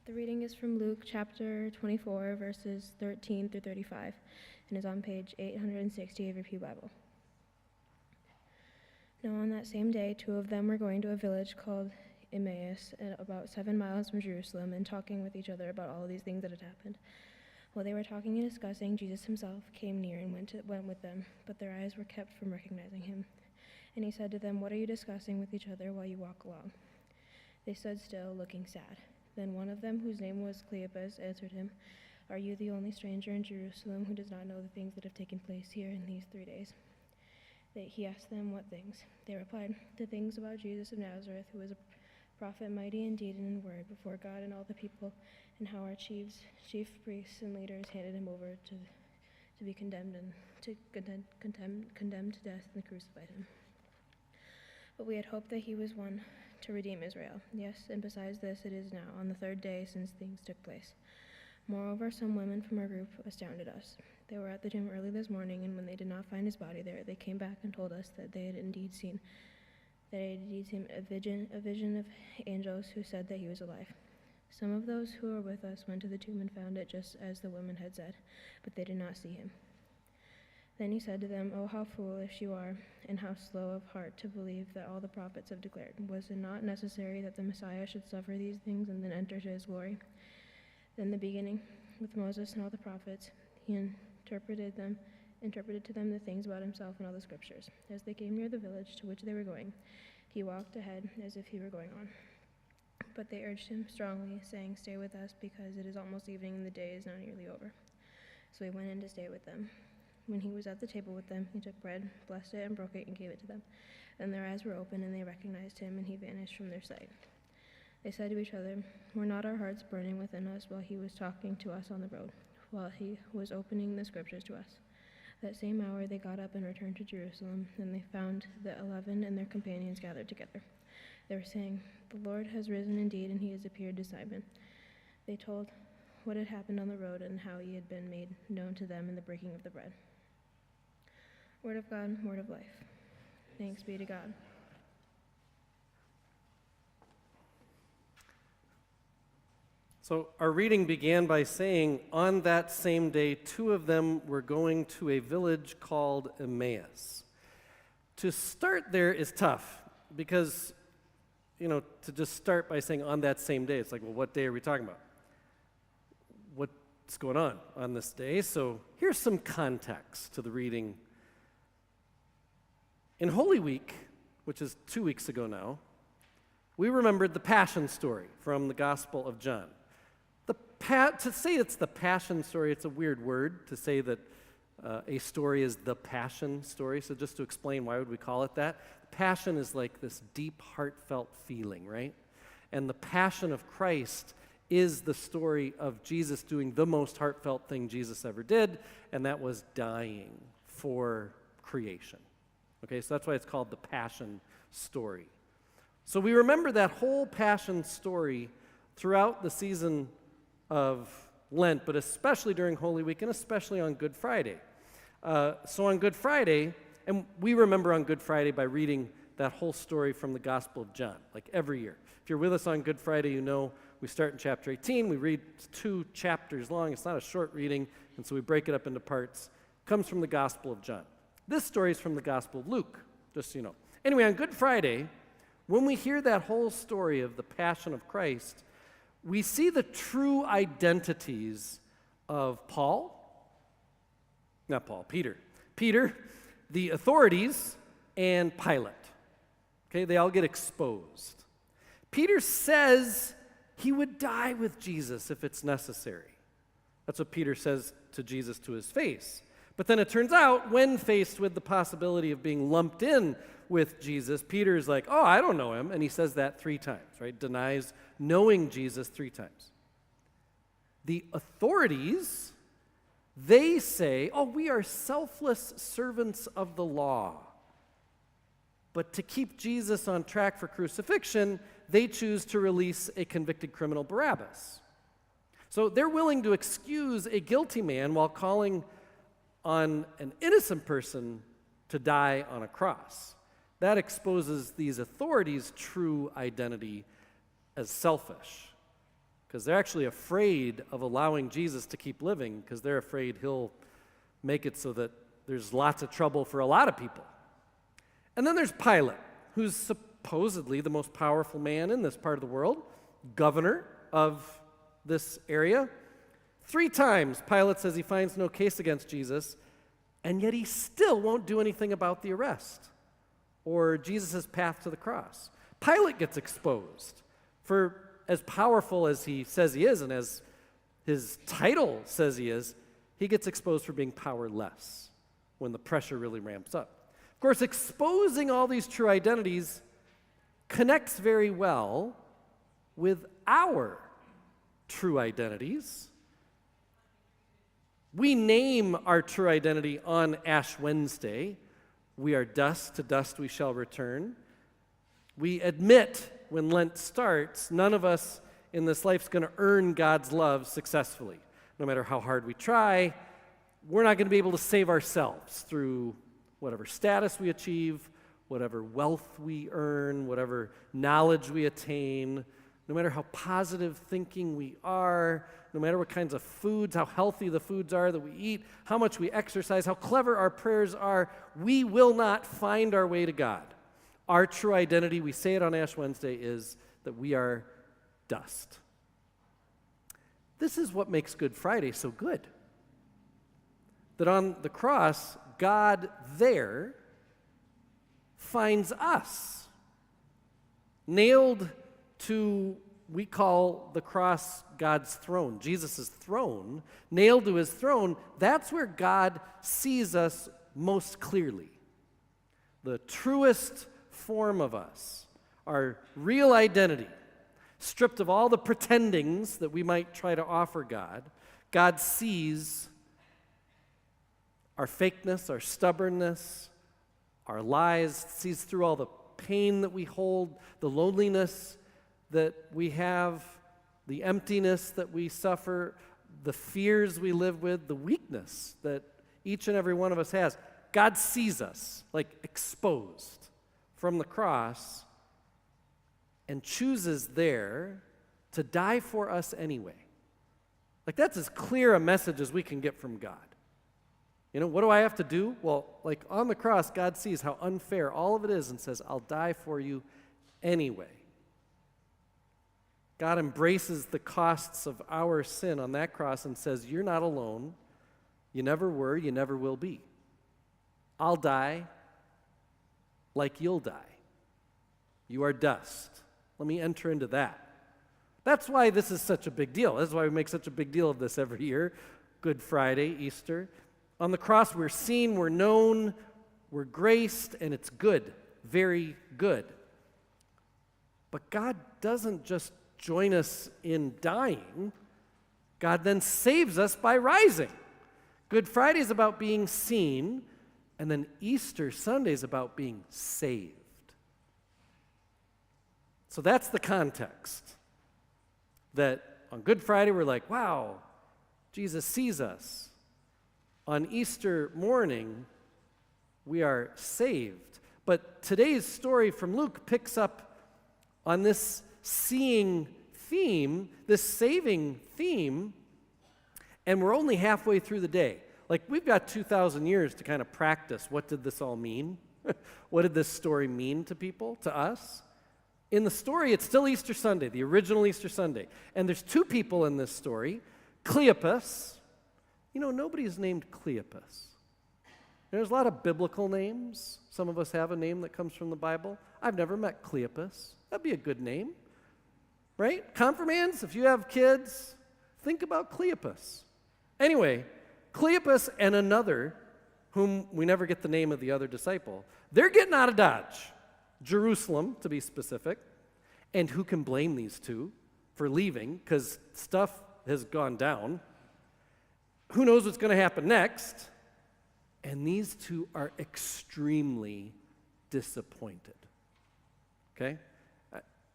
The reading is from Luke chapter 24, verses 13 through 35, and is on page 860 of your Pew Bible. Now on that same day, two of them were going to a village called Emmaus, about 7 miles from Jerusalem, and talking with each other about all of these things that had happened. While they were talking and discussing, Jesus himself came near and went with them, but their eyes were kept from recognizing him. And he said to them, "What are you discussing with each other while you walk along?" They stood still, looking sad. Then one of them, whose name was Cleopas, answered him, "Are you the only stranger in Jerusalem who does not know the things that have taken place here in these 3 days?" He asked them, "What things?" They replied, "The things about Jesus of Nazareth, who was a prophet, mighty in deed and in word before God and all the people, and how our chief priests and leaders handed him over to be condemned to death and crucified him. But we had hoped that he was one to redeem Israel. Yes, and besides this, it is now on the 3rd day since things took place. Moreover, some women from our group astounded us. They were at the tomb early this morning, and when they did not find his body there, they came back and told us that they had indeed seen a vision of angels who said that he was alive. Some of those who were with us went to the tomb and found it just as the women had said, but they did not see him." Then he said to them, "Oh, how foolish you are, and how slow of heart to believe that all the prophets have declared. Was it not necessary that the Messiah should suffer these things and then enter to his glory?" Then the beginning with Moses and all the prophets, he interpreted to them the things about himself and all the scriptures. As they came near the village to which they were going, he walked ahead as if he were going on. But they urged him strongly, saying, "Stay with us, because it is almost evening and the day is now nearly over." So he went in to stay with them. When he was at the table with them, he took bread, blessed it, and broke it, and gave it to them. Then their eyes were opened, and they recognized him, and he vanished from their sight. They said to each other, "Were not our hearts burning within us while he was talking to us on the road, while he was opening the scriptures to us?" That same hour they got up and returned to Jerusalem, and they found the 11 and their companions gathered together. They were saying, "The Lord has risen indeed, and he has appeared to Simon." They told what had happened on the road and how he had been made known to them in the breaking of the bread. Word of God, word of life. Thanks be to God. So our reading began by saying, on that same day, two of them were going to a village called Emmaus. To start there is tough because, to just start by saying on that same day, it's like, well, what day are we talking about? What's going on this day? So here's some context to the reading. In Holy Week, which is 2 weeks ago now, we remembered the Passion story from the Gospel of John. To say it's the Passion story, it's a weird word to say that a story is the Passion story. So just to explain, why would we call it that? Passion is like this deep, heartfelt feeling, right? And the Passion of Christ is the story of Jesus doing the most heartfelt thing Jesus ever did, and that was dying for creation. Okay, so that's why it's called the Passion story. So we remember that whole Passion story throughout the season of Lent, but especially during Holy Week and especially on Good Friday. So on Good Friday, and we remember on Good Friday by reading that whole story from the Gospel of John, like every year. If you're with us on Good Friday, you know we start in chapter 18. We read 2 chapters long. It's not a short reading, and so we break it up into parts. It comes from the Gospel of John. This story is from the Gospel of Luke, just so you know. Anyway, on Good Friday, when we hear that whole story of the Passion of Christ, we see the true identities of Peter, the authorities, and Pilate. Okay, they all get exposed. Peter says he would die with Jesus if it's necessary. That's what Peter says to Jesus to his face. But then it turns out, when faced with the possibility of being lumped in with Jesus, Peter's like, "Oh, I don't know him," and he says that 3 times, right? Denies knowing Jesus 3 times. The authorities, they say, "Oh, we are selfless servants of the law." But to keep Jesus on track for crucifixion, they choose to release a convicted criminal, Barabbas. So they're willing to excuse a guilty man while calling on an innocent person to die on a cross. That exposes these authorities' true identity as selfish. because they're actually afraid of allowing Jesus to keep living because they're afraid he'll make it so that there's lots of trouble for a lot of people. And then there's Pilate, who's supposedly the most powerful man in this part of the world, governor of this area. 3 times Pilate says he finds no case against Jesus, and yet he still won't do anything about the arrest or Jesus' path to the cross. Pilate gets exposed for as powerful as he says he is and as his title says he is, he gets exposed for being powerless when the pressure really ramps up. Of course, exposing all these true identities connects very well with our true identities. We name our true identity on Ash Wednesday. We are dust, to dust we shall return. We admit when Lent starts, none of us in this life is going to earn God's love successfully. No matter how hard we try, we're not going to be able to save ourselves through whatever status we achieve, whatever wealth we earn, whatever knowledge we attain, no matter how positive thinking we are, no matter what kinds of foods, how healthy the foods are that we eat, how much we exercise, how clever our prayers are, we will not find our way to God. Our true identity, we say it on Ash Wednesday, is that we are dust. This is what makes Good Friday so good. That on the cross, God there finds us, nailed to, we call the cross God's throne, Jesus' throne, nailed to his throne. That's where God sees us most clearly. The truest form of us, our real identity, stripped of all the pretendings that we might try to offer God. God sees our fakeness, our stubbornness, our lies, sees through all the pain that we hold, the loneliness that we have, the emptiness that we suffer, the fears we live with, the weakness that each and every one of us has. God sees us, like exposed from the cross, and chooses there to die for us anyway. Like, that's as clear a message as we can get from God. You know, what do I have to do? Well, like on the cross, God sees how unfair all of it is and says, I'll die for you anyway. God embraces the costs of our sin on that cross and says, you're not alone. You never were, you never will be. I'll die like you'll die. You are dust. Let me enter into that. That's why this is such a big deal. That's why we make such a big deal of this every year. Good Friday, Easter. On the cross, we're seen, we're known, we're graced, and it's good, very good. But God doesn't just join us in dying. God then saves us by rising. Good Friday is about being seen, and then Easter Sunday is about being saved. So that's the context. That on Good Friday, we're like, wow, Jesus sees us. On Easter morning, we are saved. But today's story from Luke picks up on this seeing theme, this saving theme, and we're only halfway through the day. Like, we've got 2,000 years to kind of practice what did this all mean? What did this story mean to people, to us? In the story, it's still Easter Sunday, the original Easter Sunday. And there's 2 people in this story. Cleopas. You know, nobody's named Cleopas. There's a lot of biblical names. Some of us have a name that comes from the Bible. I've never met Cleopas. That'd be a good name, right? Confirmands, if you have kids, think about Cleopas. Anyway, Cleopas and another, whom we never get the name of the other disciple, they're getting out of Dodge. Jerusalem, to be specific. And who can blame these 2 for leaving? Because stuff has gone down. Who knows what's going to happen next? And these 2 are extremely disappointed. Okay?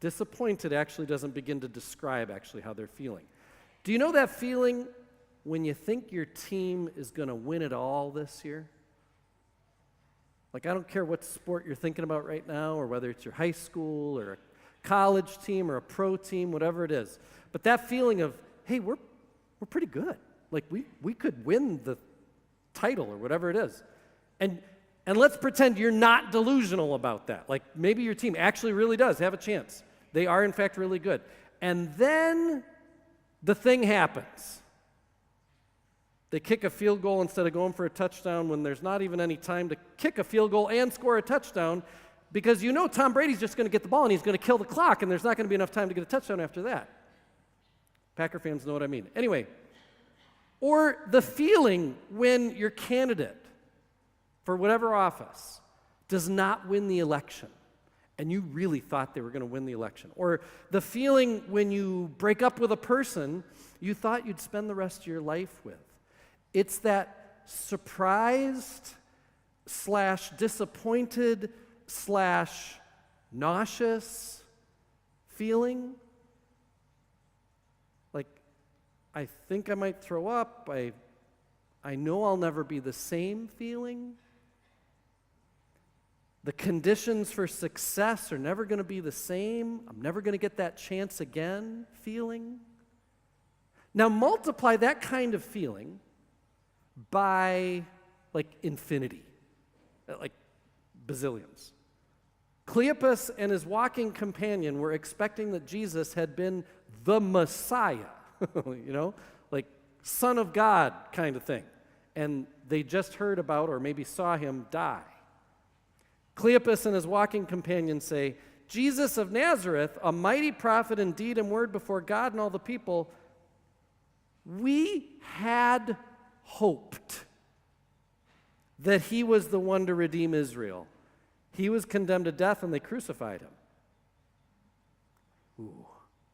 Disappointed actually doesn't begin to describe actually how they're feeling. Do you know that feeling when you think your team is going to win it all this year? Like, I don't care what sport you're thinking about right now, or whether it's your high school or a college team or a pro team, whatever it is. But that feeling of, hey, we're pretty good. Like we could win the title or whatever it is. And let's pretend you're not delusional about that. Like maybe your team actually really does have a chance. They are in fact really good. And then the thing happens. They kick a field goal instead of going for a touchdown when there's not even any time to kick a field goal and score a touchdown, because you know Tom Brady's just going to get the ball and he's going to kill the clock, and there's not going to be enough time to get a touchdown after that. Packer fans know what I mean. Anyway, or the feeling when your candidate for whatever office does not win the election, and you really thought they were going to win the election. Or the feeling when you break up with a person you thought you'd spend the rest of your life with. It's that surprised / disappointed / nauseous feeling. Like, I think I might throw up. I know I'll never be the same feeling. The conditions for success are never going to be the same. I'm never going to get that chance again feeling. Now multiply that kind of feeling by like infinity, like bazillions. Cleopas and his walking companion were expecting that Jesus had been the Messiah, like Son of God kind of thing. And they just heard about or maybe saw him die. Cleopas and his walking companion say, Jesus of Nazareth, a mighty prophet in deed and word before God and all the people, we had hoped that he was the one to redeem Israel. He was condemned to death and they crucified him. Ooh,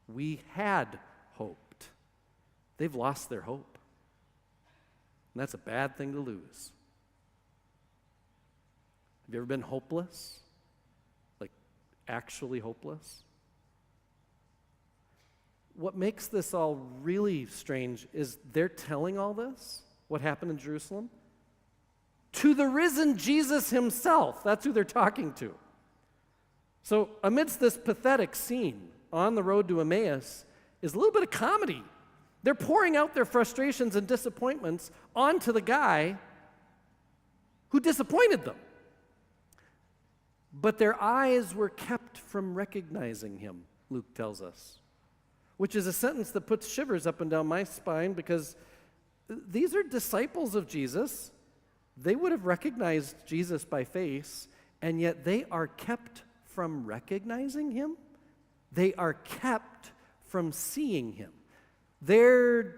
we had hoped. They've lost their hope. And that's a bad thing to lose. Have you ever been hopeless? Like actually hopeless? What makes this all really strange is they're telling all this, what happened in Jerusalem, to the risen Jesus himself. That's who they're talking to. So amidst this pathetic scene on the road to Emmaus is a little bit of comedy. They're pouring out their frustrations and disappointments onto the guy who disappointed them. But their eyes were kept from recognizing him, Luke tells us, which is a sentence that puts shivers up and down my spine, because these are disciples of Jesus. They would have recognized Jesus by face, and yet they are kept from recognizing him. They are kept from seeing him. Their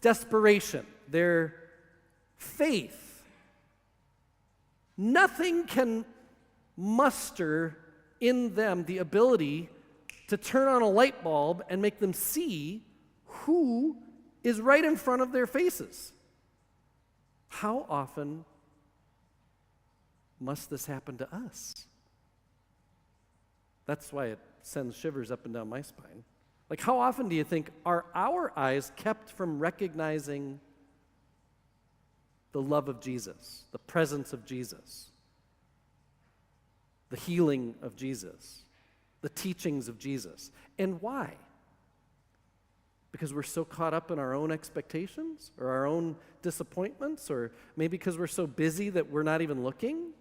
desperation, their faith, nothing can muster in them the ability to turn on a light bulb and make them see who is right in front of their faces. How often must this happen to us? That's why it sends shivers up and down my spine. Like, how often do you think are our eyes kept from recognizing the love of Jesus, the presence of Jesus, the healing of Jesus, the teachings of Jesus? And why? Because we're so caught up in our own expectations or our own disappointments, or maybe because we're so busy that we're not even looking.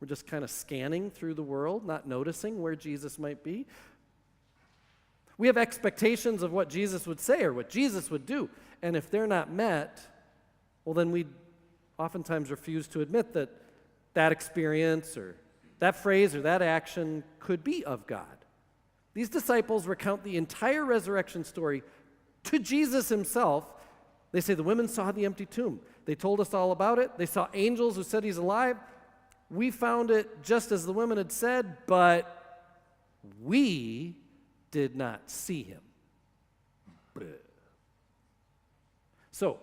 We're just kind of scanning through the world, not noticing where Jesus might be. We have expectations of what Jesus would say or what Jesus would do, and if they're not met, well, then we oftentimes refuse to admit that that experience or that phrase or that action could be of God. These disciples recount the entire resurrection story to Jesus himself. They say the women saw the empty tomb. They told us all about it. They saw angels who said he's alive. We found it just as the women had said, but we did not see him. So,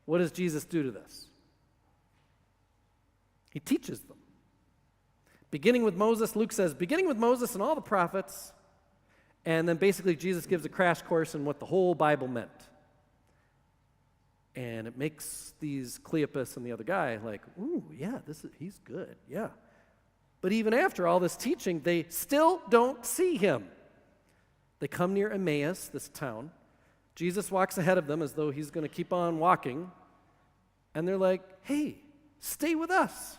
what does Jesus do to this? He teaches them. Beginning with Moses, Luke says, beginning with Moses and all the prophets, and then basically Jesus gives a crash course in what the whole Bible meant. And it makes these Cleopas and the other guy like, ooh, yeah, he's good, yeah. But even after all this teaching, they still don't see him. They come near Emmaus, this town. Jesus walks ahead of them as though he's going to keep on walking. And they're like, hey, stay with us.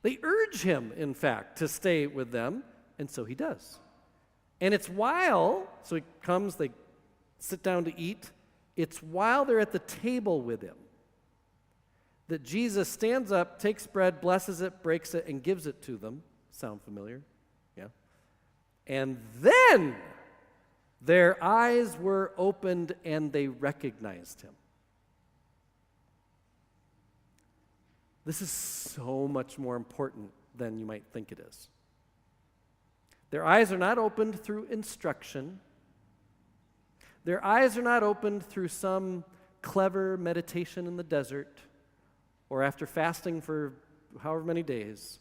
They urge him, in fact, to stay with them, and so he does. And so he comes, they sit down to eat. It's while they're at the table with him that Jesus stands up, takes bread, blesses it, breaks it, and gives it to them. Sound familiar? Yeah. And then their eyes were opened and they recognized him. This is so much more important than you might think it is. Their eyes are not opened through instruction. Their eyes are not opened through some clever meditation in the desert or after fasting for however many days.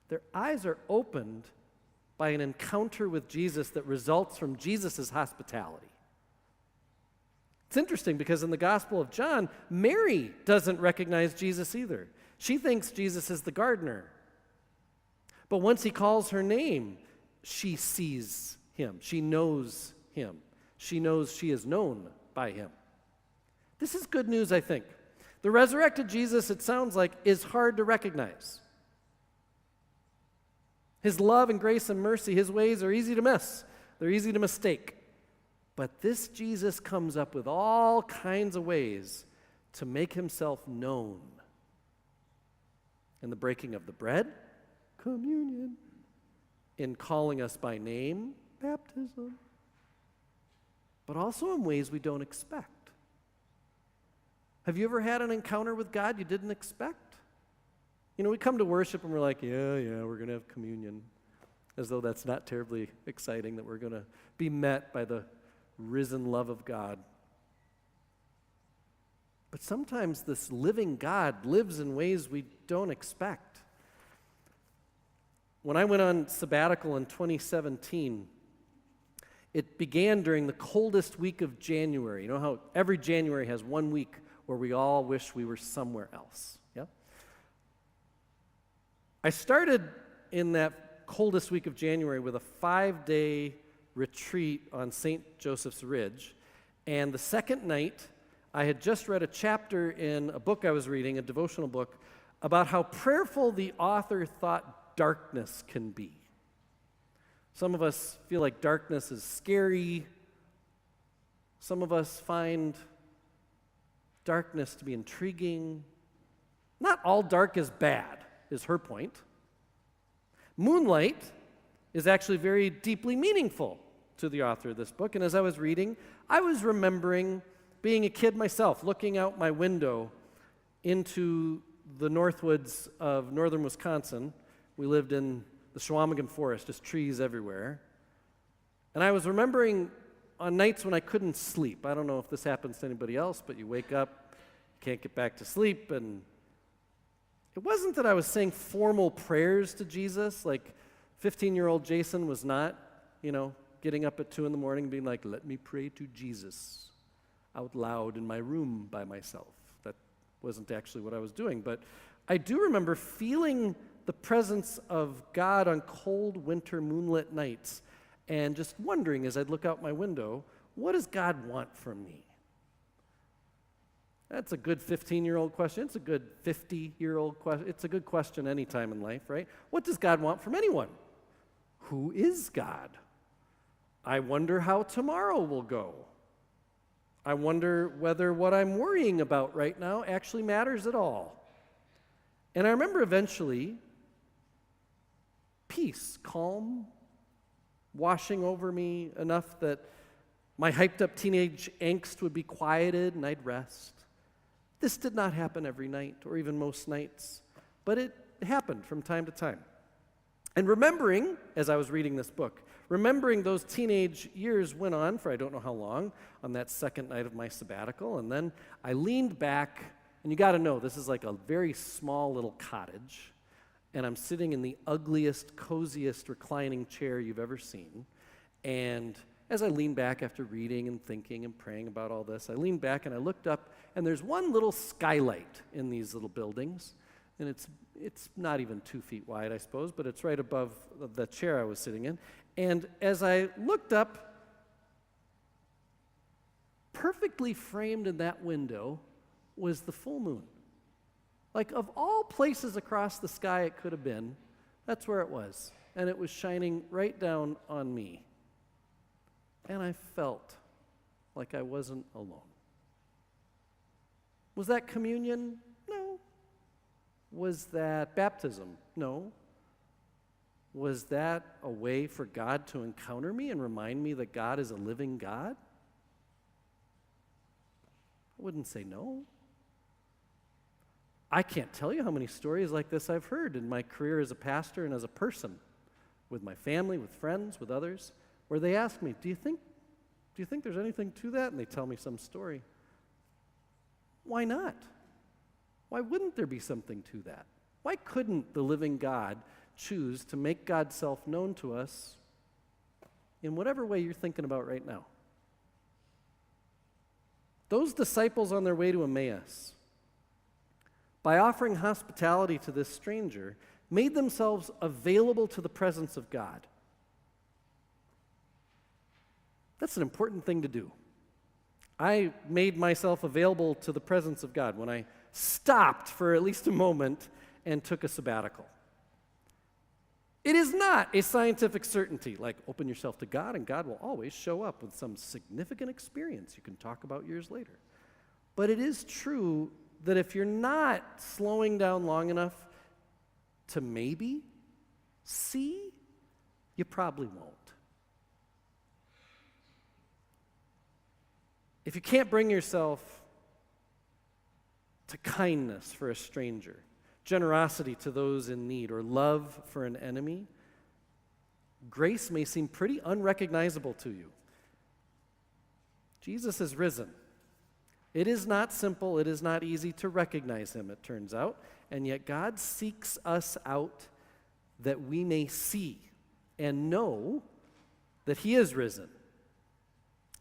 Their eyes are opened by an encounter with Jesus that results from Jesus' hospitality. It's interesting because in the Gospel of John, Mary doesn't recognize Jesus either. She thinks Jesus is the gardener. But once he calls her name, she sees him. She knows him. She knows she is known by him. This is good news, I think. The resurrected Jesus, it sounds like, is hard to recognize. His love and grace and mercy, his ways are easy to miss. They're easy to mistake. But this Jesus comes up with all kinds of ways to make himself known. In the breaking of the bread, communion. In calling us by name, baptism. But also in ways we don't expect. Have you ever had an encounter with God you didn't expect? You know, we come to worship and we're like, yeah, we're going to have communion. As though that's not terribly exciting, that we're going to be met by the risen love of God. But sometimes this living God lives in ways we don't expect. When I went on sabbatical in 2017, it began during the coldest week of January. You know how every January has 1 week where we all wish we were somewhere else. Yeah? I started in that coldest week of January with a 5-day retreat on St. Joseph's Ridge. And the second night, I had just read a chapter in a book I was reading, a devotional book, about how prayerful the author thought darkness can be. Some of us feel like darkness is scary. Some of us find darkness to be intriguing. Not all dark is bad, is her point. Moonlight is actually very deeply meaningful to the author of this book. And as I was reading, I was remembering being a kid myself, looking out my window into the Northwoods of northern Wisconsin. We lived in the Chequamegon Forest, just trees everywhere. And I was remembering on nights when I couldn't sleep. I don't know if this happens to anybody else, but you wake up, can't get back to sleep, and it wasn't that I was saying formal prayers to Jesus, like 15-year-old Jason was not, getting up at 2 in the morning and being like, let me pray to Jesus out loud in my room by myself. That wasn't actually what I was doing, but I do remember feeling the presence of God on cold winter moonlit nights and just wondering as I'd look out my window, what does God want from me? That's a good 15-year-old question. It's a good 50-year-old question. It's a good question any time in life, right? What does God want from anyone? Who is God? I wonder how tomorrow will go. I wonder whether what I'm worrying about right now actually matters at all. And I remember eventually peace, calm, washing over me enough that my hyped-up teenage angst would be quieted and I'd rest. This did not happen every night or even most nights, but it happened from time to time. And remembering, as I was reading this book, remembering those teenage years went on for I don't know how long on that second night of my sabbatical, and then I leaned back, and you got to know, this is like a very small little cottage, and I'm sitting in the ugliest, coziest reclining chair you've ever seen, and as I leaned back after reading and thinking and praying about all this, I leaned back and I looked up, and there's one little skylight in these little buildings, and it's not even 2 feet wide, I suppose, but it's right above the chair I was sitting in. And as I looked up, perfectly framed in that window was the full moon. Like, of all places across the sky it could have been, that's where it was. And it was shining right down on me. And I felt like I wasn't alone. Was that communion? No. Was that baptism? No. Was that a way for God to encounter me and remind me that God is a living God? I wouldn't say no. I can't tell you how many stories like this I've heard in my career as a pastor and as a person, with my family, with friends, with others, where they ask me, do you think there's anything to that? And they tell me some story. Why not? Why wouldn't there be something to that? Why couldn't the living God choose to make God's self known to us in whatever way you're thinking about right now? Those disciples on their way to Emmaus, by offering hospitality to this stranger, made themselves available to the presence of God. That's an important thing to do. I made myself available to the presence of God when I stopped for at least a moment and took a sabbatical. It is not a scientific certainty, like open yourself to God and God will always show up with some significant experience you can talk about years later. But it is true that if you're not slowing down long enough to maybe see, you probably won't. If you can't bring yourself to kindness for a stranger, generosity to those in need, or love for an enemy, grace may seem pretty unrecognizable to you. Jesus is risen. It is not simple, it is not easy to recognize him, it turns out, and yet God seeks us out that we may see and know that he is risen,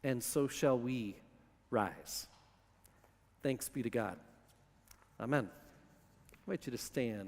and so shall we rise. Thanks be to God. Amen. I invite you to stand.